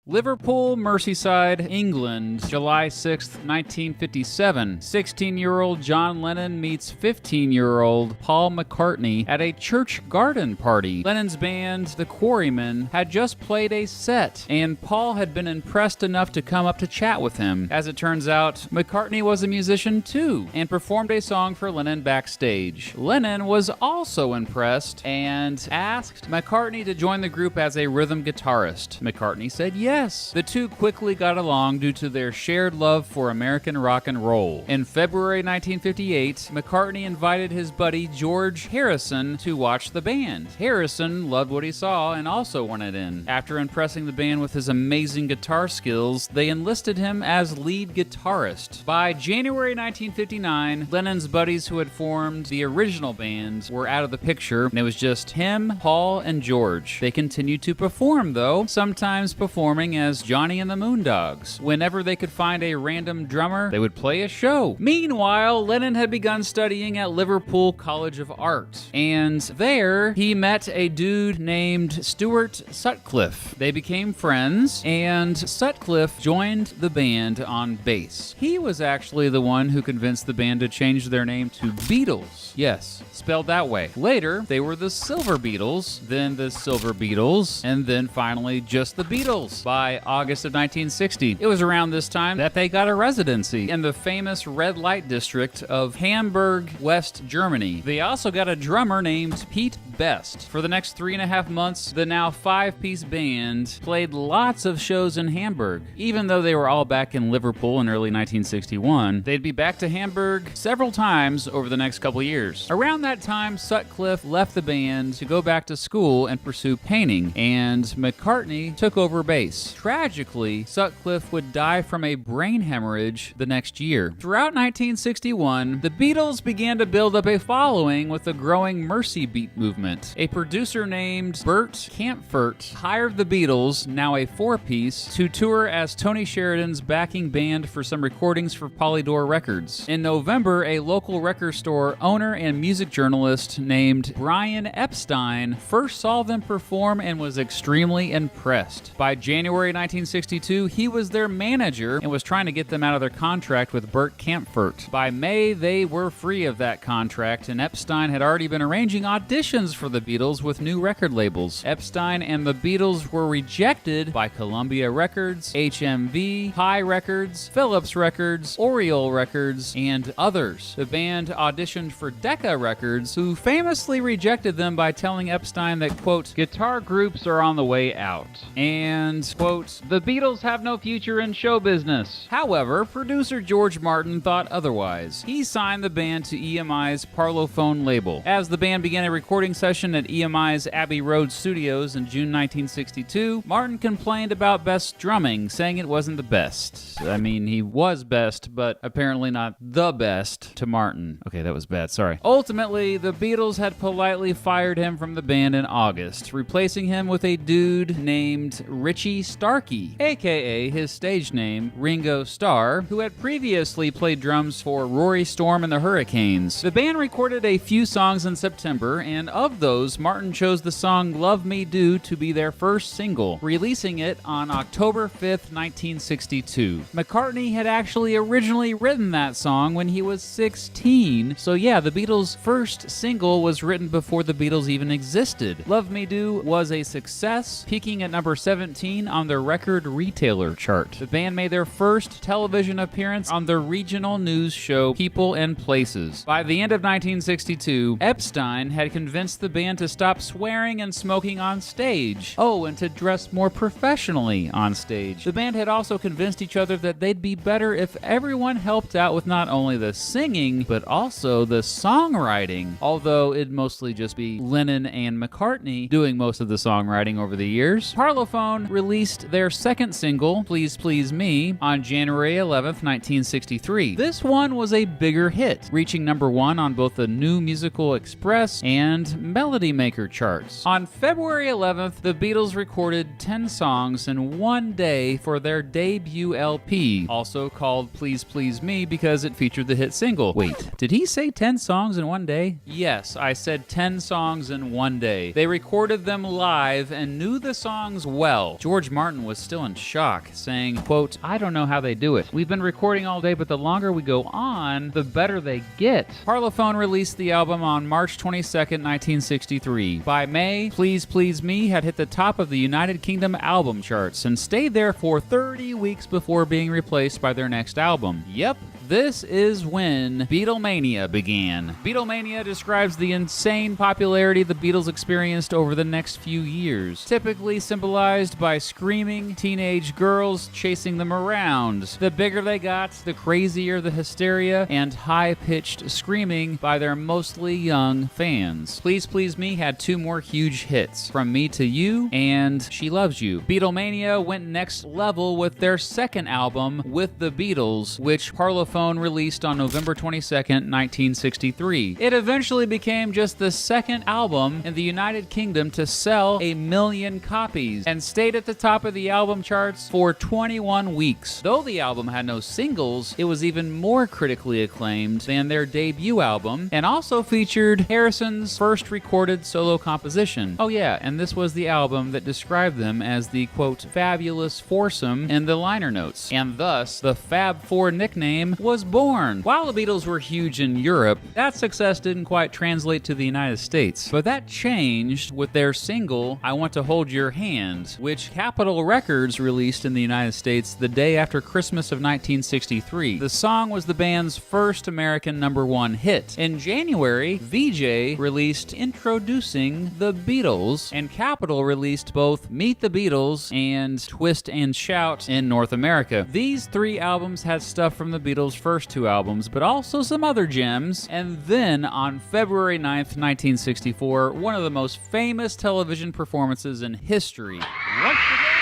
Liverpool, Merseyside, England, July 6, 1957. 16-year-old John Lennon meets 15-year-old Paul McCartney at a church garden party. Lennon's band, The Quarrymen, had just played a set, and Paul had been impressed enough to come up to chat with him. As it turns out, McCartney was a musician too, and performed a song for Lennon backstage. Lennon was also impressed and asked McCartney to join the group as a rhythm guitarist. McCartney said yes. The two quickly got along due to their shared love for American rock and roll. In February 1958, McCartney invited his buddy George Harrison to watch the band. Harrison loved what he saw and also wanted in. After impressing the band with his amazing guitar skills, they enlisted him as lead guitarist. By January 1959, Lennon's buddies who had formed the original band were out of the picture, and it was just him, Paul, and George. They continued to perform, though, sometimes performing as Johnny and the Moondogs. Whenever they could find a random drummer, they would play a show. Meanwhile, Lennon had begun studying at Liverpool College of Art, and there he met a dude named Stuart Sutcliffe. They became friends, and Sutcliffe joined the band on bass. He was actually the one who convinced the band to change their name to Beatles. Yes, spelled that way. Later, they were the Silver Beatles, then the Silver Beatles, and then finally just the Beatles. By August of 1960, it was around this time that they got a residency in the famous red light district of Hamburg, West Germany. They also got a drummer named Pete Best. For the next 3.5 months, the now 5-piece band played lots of shows in Hamburg. Even though they were all back in Liverpool in early 1961, they'd be back to Hamburg several times over the next couple years. Around that time, Sutcliffe left the band to go back to school and pursue painting, and McCartney took over bass. Tragically, Sutcliffe would die from a brain hemorrhage the next year. Throughout 1961, the Beatles began to build up a following with the growing Mercy Beat movement. A producer named Bert Kaempfert hired the Beatles, now a 4-piece, to tour as Tony Sheridan's backing band for some recordings for Polydor Records. In November, a local record store owner and music journalist named Brian Epstein first saw them perform and was extremely impressed. By January 1962, he was their manager and was trying to get them out of their contract with Bert Kaempfert. By May, they were free of that contract, and Epstein had already been arranging auditions for the Beatles with new record labels. Epstein and the Beatles were rejected by Columbia Records, HMV, High Records, Philips Records, Oriole Records, and others. The band auditioned for Decca Records, who famously rejected them by telling Epstein that, quote, guitar groups are on the way out, and, quote, the Beatles have no future in show business. However, producer George Martin thought otherwise. He signed the band to EMI's Parlophone label. As the band began a recording session at EMI's Abbey Road Studios in June 1962, Martin complained about Best's drumming, saying it wasn't the best. I mean, he was best, but apparently not the best to Martin. Okay, that was bad, sorry. Ultimately, the Beatles had politely fired him from the band in August, replacing him with a dude named Richie Starkey, aka his stage name, Ringo Starr, who had previously played drums for Rory Storm and the Hurricanes. The band recorded a few songs in September, and of those, Martin chose the song Love Me Do to be their first single, releasing it on October 5th, 1962. McCartney had actually originally written that song when he was 16, so yeah, the Beatles' first single was written before the Beatles even existed. Love Me Do was a success, peaking at number 17 on the record retailer chart. The band made their first television appearance on the regional news show People and Places. By the end of 1962, Epstein had convinced the band to stop swearing and smoking on stage. Oh, and to dress more professionally on stage. The band had also convinced each other that they'd be better if everyone helped out with not only the singing, but also the songwriting, although it'd mostly just be Lennon and McCartney doing most of the songwriting over the years. Parlophone released their second single, Please Please Me, on January 11th, 1963. This one was a bigger hit, reaching number 1 on both the New Musical Express and Melody Maker charts. On February 11th, the Beatles recorded 10 songs in one day for their debut LP, also called Please Please Me because it featured the hit single. Wait, did he say 10 songs in one day? Yes, I said 10 songs in one day. They recorded them live and knew the songs well. George Martin was still in shock, saying, quote, "I don't know how they do it. We've been recording all day, but the longer we go on, the better they get." Parlophone released the album on March 22nd, 1963. By May, Please Please Me had hit the top of the United Kingdom album charts and stayed there for 30 weeks before being replaced by their next album. Yep. This is when Beatlemania began. Beatlemania describes the insane popularity the Beatles experienced over the next few years, typically symbolized by screaming teenage girls chasing them around. The bigger they got, the crazier the hysteria and high-pitched screaming by their mostly young fans. Please Please Me had two more huge hits, From Me to You and She Loves You. Beatlemania went next level with their second album, With the Beatles, which Parlophone released on November 22nd, 1963. It eventually became just the second album in the United Kingdom to sell 1 million copies and stayed at the top of the album charts for 21 weeks. Though the album had no singles, it was even more critically acclaimed than their debut album and also featured Harrison's first recorded solo composition. Oh yeah, and this was the album that described them as the, quote, fabulous foursome in the liner notes, and thus the Fab Four nickname was born. While the Beatles were huge in Europe, that success didn't quite translate to the United States. But that changed with their single, I Want to Hold Your Hand, which Capitol Records released in the United States the day after Christmas of 1963. The song was the band's first American #1 hit. In January, VJ released Introducing the Beatles, and Capitol released both Meet the Beatles and Twist and Shout in North America. These three albums had stuff from the Beatles' first two albums, but also some other gems. And then on February 9th, 1964, one of the most famous television performances in history. Once again,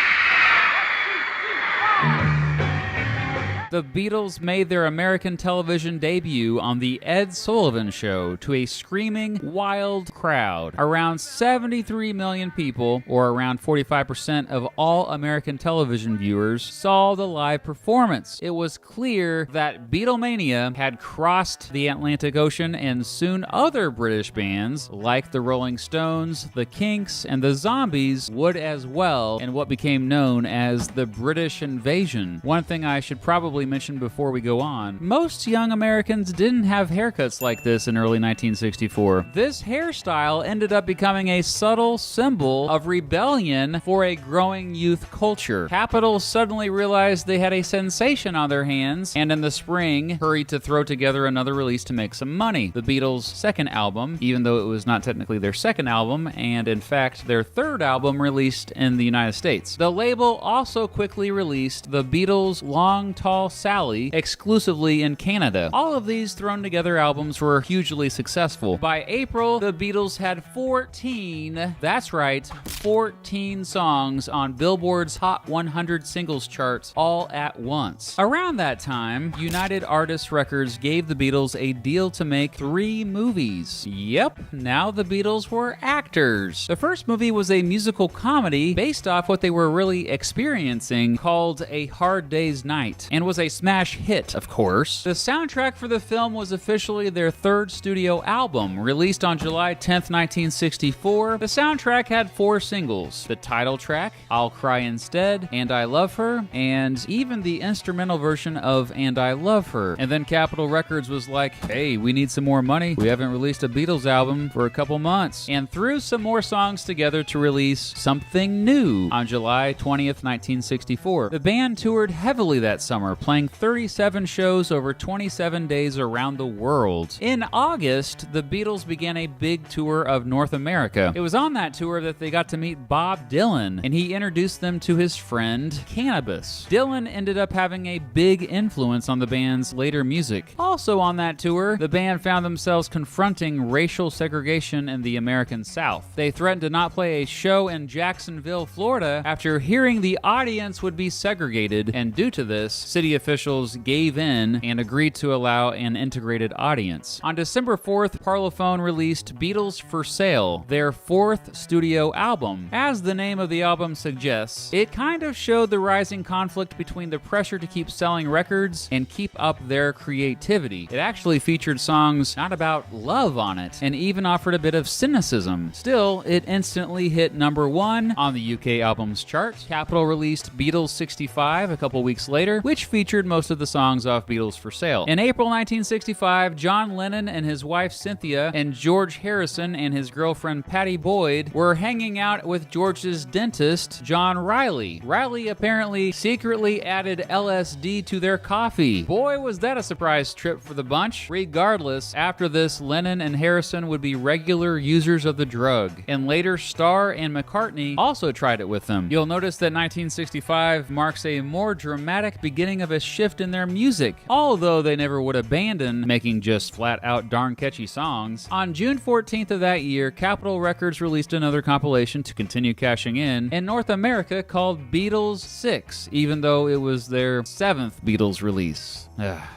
the Beatles made their American television debut on The Ed Sullivan Show to a screaming, wild crowd. Around 73 million people, or around 45% of all American television viewers, saw the live performance. It was clear that Beatlemania had crossed the Atlantic Ocean, and soon other British bands, like the Rolling Stones, the Kinks, and the Zombies, would as well in what became known as the British Invasion. One thing I should probably mention before we go on, most young Americans didn't have haircuts like this in early 1964. This hairstyle ended up becoming a subtle symbol of rebellion for a growing youth culture. Capitol suddenly realized they had a sensation on their hands, and in the spring, hurried to throw together another release to make some money. The Beatles' second album, even though it was not technically their second album, and in fact their third album released in the United States. The label also quickly released the Beatles' Long Tall Sally exclusively in Canada. All of these thrown together albums were hugely successful. By April, the Beatles had 14, that's right, 14 songs on Billboard's Hot 100 singles charts all at once. Around that time, United Artists Records gave the Beatles a deal to make 3 movies. Yep, now the Beatles were actors. The first movie was a musical comedy based off what they were really experiencing called A Hard Day's Night, and was a smash hit, of course. The soundtrack for the film was officially their third studio album, released on July 10th, 1964. The soundtrack had 4 singles: the title track, I'll Cry Instead, And I Love Her, and even the instrumental version of And I Love Her. And then Capitol Records was like, hey, we need some more money. We haven't released a Beatles album for a couple months, and threw some more songs together to release Something New on July 20th, 1964. The band toured heavily that summer, playing 37 shows over 27 days around the world. In August, the Beatles began a big tour of North America. It was on that tour that they got to meet Bob Dylan, and he introduced them to his friend Cannabis. Dylan ended up having a big influence on the band's later music. Also on that tour, the band found themselves confronting racial segregation in the American South. They threatened to not play a show in Jacksonville, Florida, after hearing the audience would be segregated, and due to this, city key officials gave in and agreed to allow an integrated audience. On December 4th, Parlophone released Beatles for Sale, their fourth studio album. As the name of the album suggests, it kind of showed the rising conflict between the pressure to keep selling records and keep up their creativity. It actually featured songs not about love on it, and even offered a bit of cynicism. Still, it instantly hit number 1 on the UK albums chart. Capitol released Beatles 65 a couple weeks later, which featured most of the songs off Beatles for Sale. In April 1965, John Lennon and his wife Cynthia and George Harrison and his girlfriend Patty Boyd were hanging out with George's dentist, John Riley. Riley apparently secretly added LSD to their coffee. Boy, was that a surprise trip for the bunch. Regardless, after this, Lennon and Harrison would be regular users of the drug, and later Starr and McCartney also tried it with them. You'll notice that 1965 marks a more dramatic beginning of a shift in their music, although they never would abandon making just flat-out darn catchy songs. On June 14th of that year, Capitol Records released another compilation to continue cashing in North America called Beatles 6, even though it was their 7th Beatles release.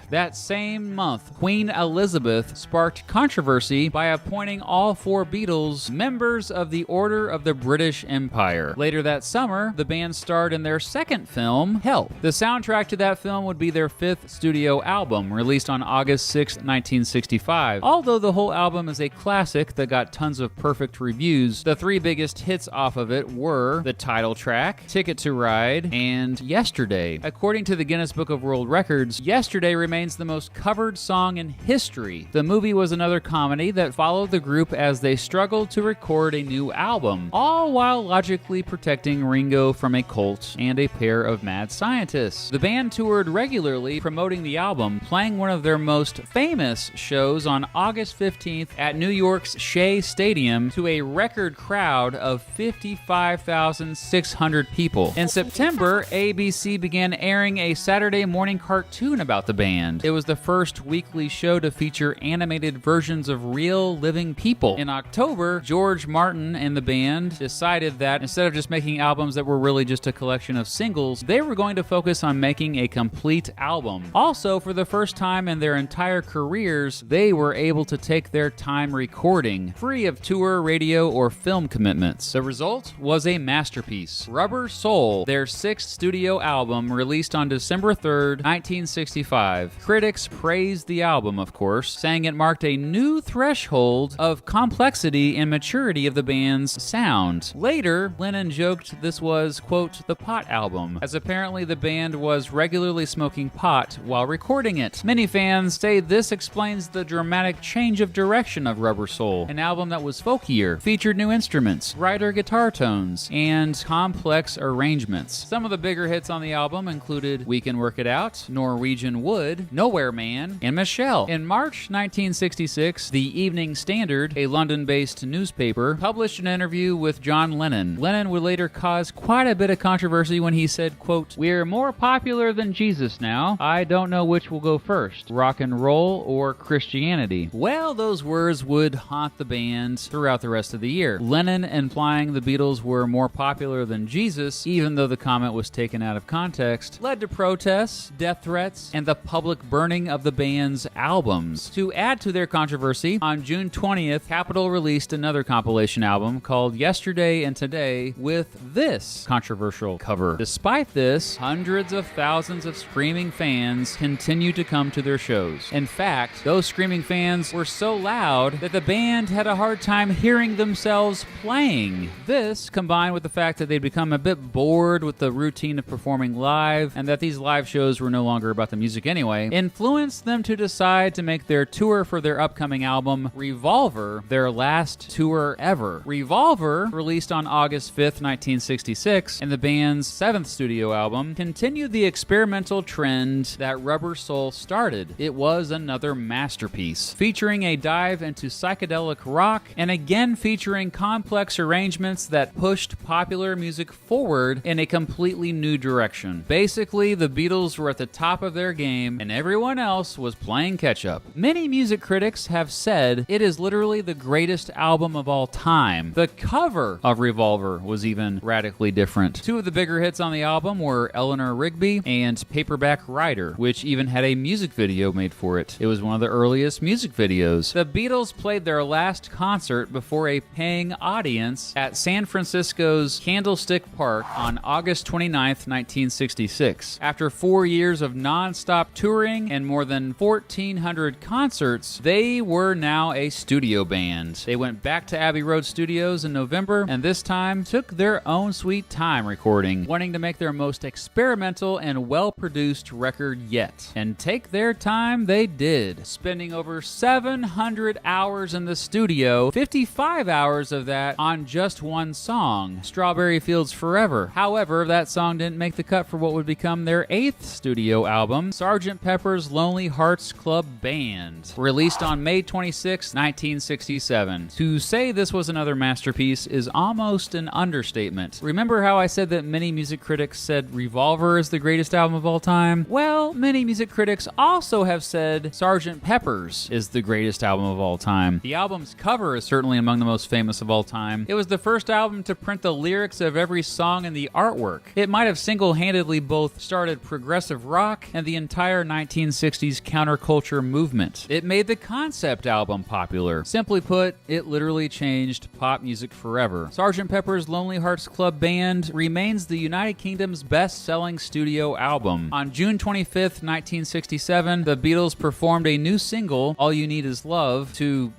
That same month, Queen Elizabeth sparked controversy by appointing all 4 Beatles members of the Order of the British Empire. Later that summer, the band starred in their second film, Help. The soundtrack to that film would be their 5th studio album, released on August 6, 1965. Although the whole album is a classic that got tons of perfect reviews, the 3 biggest hits off of it were the title track, Ticket to Ride, and Yesterday. According to the Guinness Book of World Records, Yesterday remains the most covered song in history. The movie was another comedy that followed the group as they struggled to record a new album, all while logically protecting Ringo from a cult and a pair of mad scientists. The band toured regularly promoting the album, playing one of their most famous shows on August 15th at New York's Shea Stadium to a record crowd of 55,600 people. In September, ABC began airing a Saturday morning cartoon about the band. It was the first weekly show to feature animated versions of real living people. In October, George Martin and the band decided that instead of just making albums that were really just a collection of singles, they were going to focus on making a complete album. Also, for the first time in their entire careers, they were able to take their time recording, free of tour, radio, or film commitments. The result was a masterpiece, Rubber Soul, their 6th studio album released on December 3rd, 1965. Critics praised the album, of course, saying it marked a new threshold of complexity and maturity of the band's sound. Later, Lennon joked this was, quote, the pot album, as apparently the band was regularly smoking pot while recording it. Many fans say this explains the dramatic change of direction of Rubber Soul, an album that was folkier, featured new instruments, brighter guitar tones, and complex arrangements. Some of the bigger hits on the album included We Can Work It Out, Norwegian Wood, Nowhere Man, and Michelle. In March 1966, the Evening Standard, a London-based newspaper, published an interview with John Lennon. Lennon would later cause quite a bit of controversy when he said, quote, "We're more popular than Jesus now. I don't know which will go first, rock and roll or Christianity." Well, those words would haunt the band throughout the rest of the year. Lennon implying the Beatles were more popular than Jesus, even though the comment was taken out of context, led to protests, death threats, and the public burning of the band's albums. To add to their controversy, on June 20th, Capitol released another compilation album called Yesterday and Today with this controversial cover. Despite this, hundreds of thousands of screaming fans continue to come to their shows. In fact, those screaming fans were so loud that the band had a hard time hearing themselves playing. This, combined with the fact that they'd become a bit bored with the routine of performing live, and that these live shows were no longer about the music anyway, influenced them to decide to make their tour for their upcoming album, Revolver, their last tour ever. Revolver, released on August 5th, 1966, and the band's 7th studio album, continued the experimental trend that Rubber Soul started. It was another masterpiece, featuring a dive into psychedelic rock, and again featuring complex arrangements that pushed popular music forward in a completely new direction. Basically, the Beatles were at the top of their game, and everyone else was playing catch-up. Many music critics have said it is literally the greatest album of all time. The cover of Revolver was even radically different. Two of the bigger hits on the album were Eleanor Rigby and called Paperback Writer, which even had a music video made for it. It was one of the earliest music videos. The Beatles played their last concert before a paying audience at San Francisco's Candlestick Park on August 29th, 1966. After 4 years of non-stop touring and more than 1,400 concerts, they were now a studio band. They went back to Abbey Road Studios in November, and this time took their own sweet time recording, wanting to make their most experimental and well-produced record yet. And take their time they did, spending over 700 hours in the studio, 55 hours of that on just one song, Strawberry Fields Forever. However, that song didn't make the cut for what would become their 8th studio album, Sgt. Pepper's Lonely Hearts Club Band, released on May 26, 1967. To say this was another masterpiece is almost an understatement. Remember how I said that many music critics said Revolver is the greatest album of all time? Well, many music critics also have said Sgt. Pepper's is the greatest album of all time. The album's cover is certainly among the most famous of all time. It was the first album to print the lyrics of every song in the artwork. It might have single-handedly both started progressive rock and the entire 1960s counterculture movement. It made the concept album popular. Simply put, it literally changed pop music forever. Sgt. Pepper's Lonely Hearts Club Band remains the United Kingdom's best-selling studio album. On June 25th, 1967, the Beatles performed a new single, All You Need Is Love, to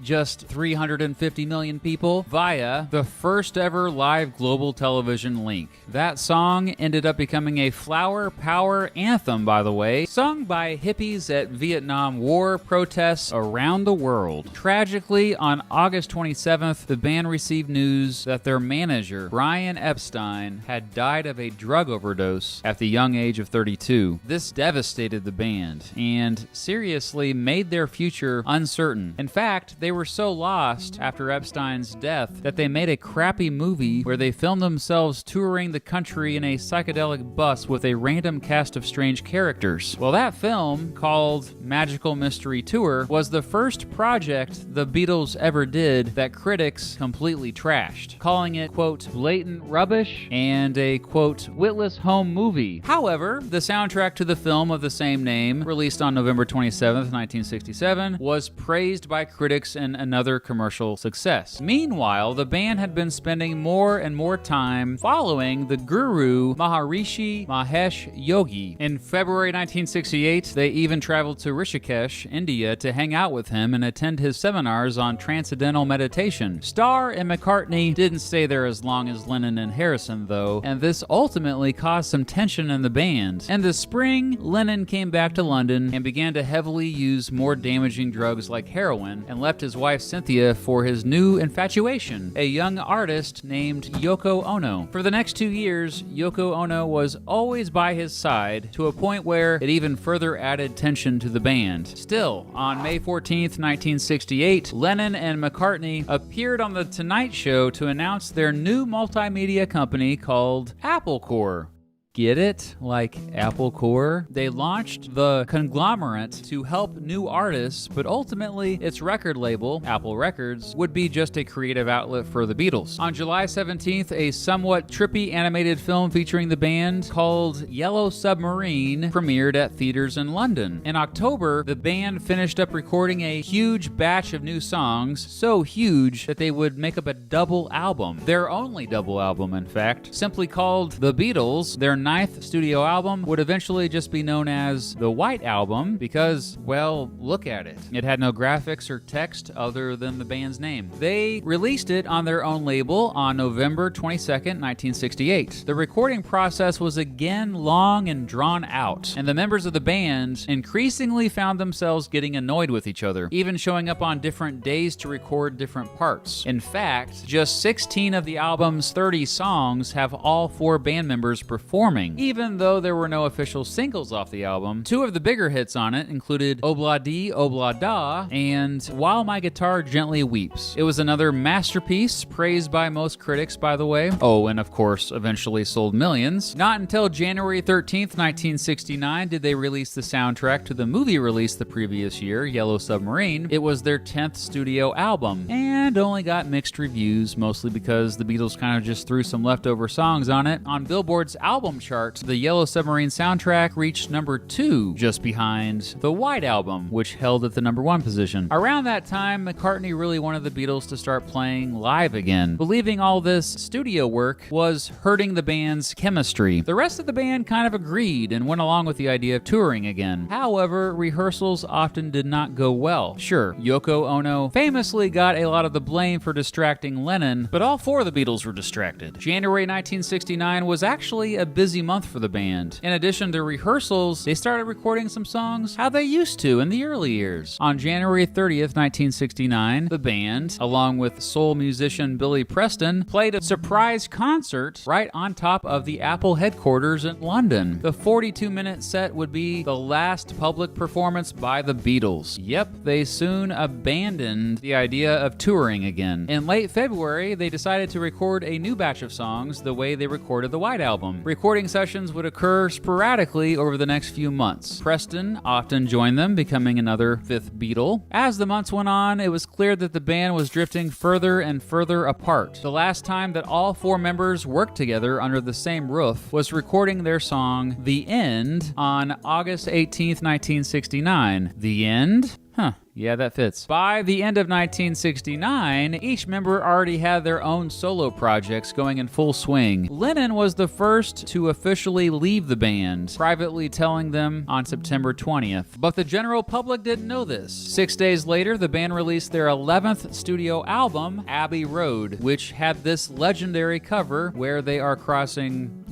just 350 million people via the first ever live global television link. That song ended up becoming a flower power anthem, by the way, sung by hippies at Vietnam War protests around the world. Tragically, on August 27th, the band received news that their manager, Brian Epstein, had died of a drug overdose at the young age of 32. This devastated the band and seriously made their future uncertain. In fact, they were so lost after Epstein's death that they made a crappy movie where they filmed themselves touring the country in a psychedelic bus with a random cast of strange characters. Well, that film, called Magical Mystery Tour, was the first project the Beatles ever did that critics completely trashed, calling it, quote, blatant rubbish and a, quote, witless home movie. However, the soundtrack to the film of the same name, released on November 27th, 1967, was praised by critics and another commercial success. Meanwhile, the band had been spending more and more time following the guru Maharishi Mahesh Yogi. In February 1968, they even traveled to Rishikesh, India, to hang out with him and attend his seminars on transcendental meditation. Starr and McCartney didn't stay there as long as Lennon and Harrison, though, and this ultimately caused some tension in the band. In the spring, Lennon came back to London and began to heavily use more damaging drugs like heroin, and left his wife Cynthia for his new infatuation, a young artist named Yoko Ono. For the next 2 years, Yoko Ono was always by his side, to a point where it even further added tension to the band. Still, on May 14th, 1968, Lennon and McCartney appeared on The Tonight Show to announce their new multimedia company called Apple Corps. Get it? Like Apple Corps? They launched the conglomerate to help new artists, but ultimately its record label, Apple Records, would be just a creative outlet for the Beatles. On July 17th, a somewhat trippy animated film featuring the band called Yellow Submarine premiered at theaters in London. In October, the band finished up recording a huge batch of new songs, so huge that they would make up a double album. Their only double album, in fact, simply called The Beatles. Their 9th studio album would eventually just be known as The White Album because, well, look at it. It had no graphics or text other than the band's name. They released it on their own label on November 22nd, 1968. The recording process was again long and drawn out, and the members of the band increasingly found themselves getting annoyed with each other, even showing up on different days to record different parts. In fact, just 16 of the album's 30 songs have all 4 band members performing, even though there were no official singles off the album. 2 of the bigger hits on it included Obla Dee, Obla Da, and While My Guitar Gently Weeps. It was another masterpiece, praised by most critics, by the way. Oh, and of course, eventually sold millions. Not until January 13th, 1969, did they release the soundtrack to the movie released the previous year, Yellow Submarine. It was their 10th studio album, and only got mixed reviews, mostly because the Beatles kind of just threw some leftover songs on it. On Billboard's album chart, the Yellow Submarine soundtrack reached number 2, just behind the White Album, which held at the number 1 position. Around that time, McCartney really wanted the Beatles to start playing live again, believing all this studio work was hurting the band's chemistry. The rest of the band kind of agreed and went along with the idea of touring again. However, rehearsals often did not go well. Sure, Yoko Ono famously got a lot of the blame for distracting Lennon, but all 4 of the Beatles were distracted. January 1969 was actually a busy month for the band. In addition to rehearsals, they started recording some songs how they used to in the early years. On January 30th, 1969, the band, along with soul musician Billy Preston, played a surprise concert right on top of the Apple headquarters in London. The 42-minute set would be the last public performance by the Beatles. Yep, they soon abandoned the idea of touring again. In late February, they decided to record a new batch of songs the way they recorded the White Album. Recording sessions would occur sporadically over the next few months. Preston often joined them, becoming another fifth Beatle. As the months went on, it was clear that the band was drifting further and further apart. The last time that all 4 members worked together under the same roof was recording their song The End on August 18th, 1969. The End? Huh. Yeah, that fits. By the end of 1969, each member already had their own solo projects going in full swing. Lennon was the first to officially leave the band, privately telling them on September 20th. But the general public didn't know this. 6 days later, the band released their 11th studio album, Abbey Road, which had this legendary cover where they are crossing,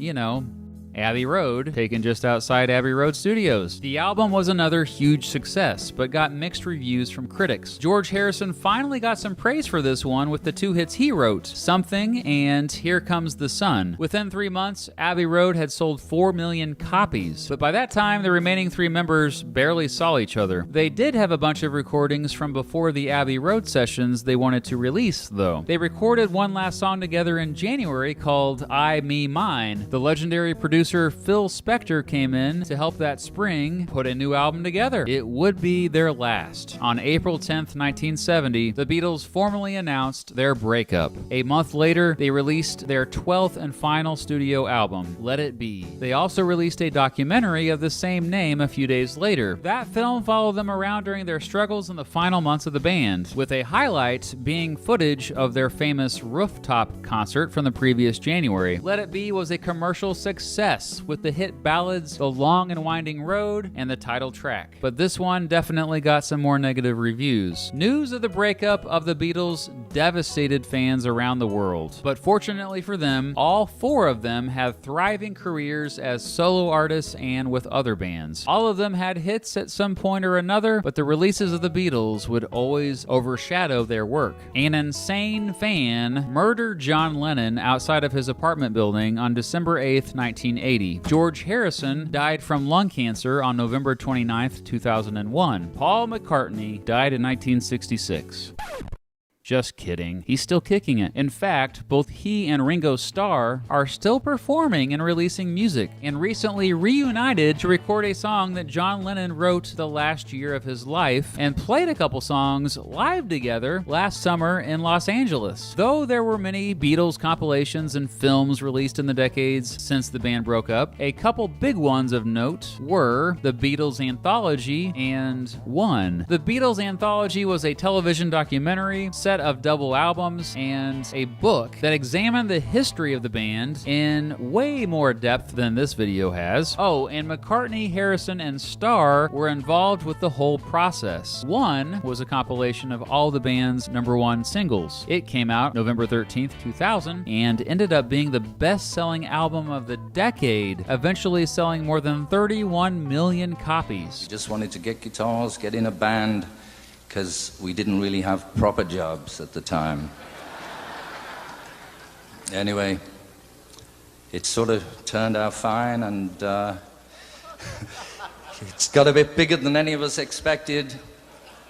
Abbey Road, taken just outside Abbey Road Studios. The album was another huge success, but got mixed reviews from critics. George Harrison finally got some praise for this one with the 2 hits he wrote, Something and Here Comes the Sun. Within 3 months, Abbey Road had sold 4 million copies, but by that time, the remaining 3 members barely saw each other. They did have a bunch of recordings from before the Abbey Road sessions they wanted to release, though. They recorded one last song together in January called I, Me, Mine. The legendary producer Phil Spector came in to help that spring put a new album together. It would be their last. On April 10th, 1970, the Beatles formally announced their breakup. A month later, they released their 12th and final studio album, Let It Be. They also released a documentary of the same name a few days later. That film followed them around during their struggles in the final months of the band, with a highlight being footage of their famous rooftop concert from the previous January. Let It Be was a commercial success, with the hit ballads The Long and Winding Road and the title track. But this one definitely got some more negative reviews. News of the breakup of the Beatles devastated fans around the world. But fortunately for them, all 4 of them have thriving careers as solo artists and with other bands. All of them had hits at some point or another, but the releases of the Beatles would always overshadow their work. An insane fan murdered John Lennon outside of his apartment building on December 8th, 1980. George Harrison died from lung cancer on November 29th, 2001. Paul McCartney died in 1966. Just kidding. He's still kicking it. In fact, both he and Ringo Starr are still performing and releasing music, and recently reunited to record a song that John Lennon wrote the last year of his life, and played a couple songs live together last summer in Los Angeles. Though there were many Beatles compilations and films released in the decades since the band broke up, a couple big ones of note were The Beatles Anthology and One. The Beatles Anthology was a television documentary set of double albums and a book that examined the history of the band in way more depth than this video has. Oh, and McCartney, Harrison, and Starr were involved with the whole process. One was a compilation of all the band's #1 singles. It came out November 13th, 2000, and ended up being the best-selling album of the decade, eventually selling more than 31 million copies. We just wanted to get guitars, get in a band, because we didn't really have proper jobs at the time. Anyway, it sort of turned out fine, and it's got a bit bigger than any of us expected.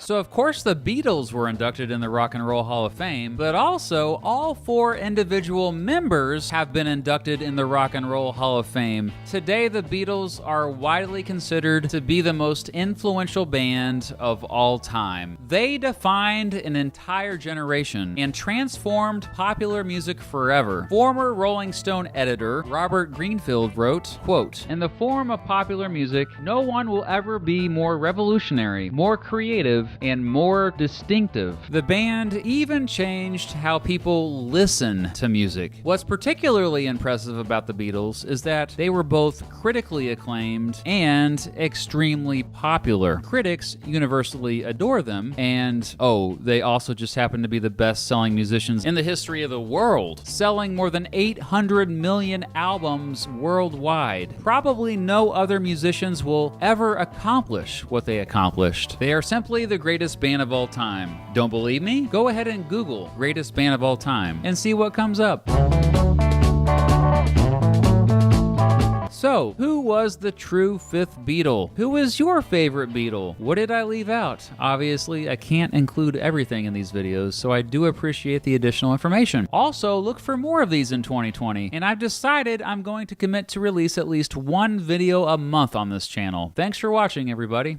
So of course the Beatles were inducted in the Rock and Roll Hall of Fame, but also all 4 individual members have been inducted in the Rock and Roll Hall of Fame. Today the Beatles are widely considered to be the most influential band of all time. They defined an entire generation and transformed popular music forever. Former Rolling Stone editor Robert Greenfield wrote, quote, "In the form of popular music, no one will ever be more revolutionary, more creative, and more distinctive. The band even changed how people listen to music." What's particularly impressive about the Beatles is that they were both critically acclaimed and extremely popular. Critics universally adore them, and they also just happen to be the best-selling musicians in the history of the world, selling more than 800 million albums worldwide. Probably no other musicians will ever accomplish what they accomplished. They are simply the greatest band of all time. Don't believe me? Go ahead and Google greatest band of all time and see what comes up. So, who was the true 5th Beatle? Who is your favorite Beatle? What did I leave out? Obviously, I can't include everything in these videos, so I do appreciate the additional information. Also, look for more of these in 2020, and I've decided I'm going to commit to release at least 1 video a month on this channel. Thanks for watching, everybody.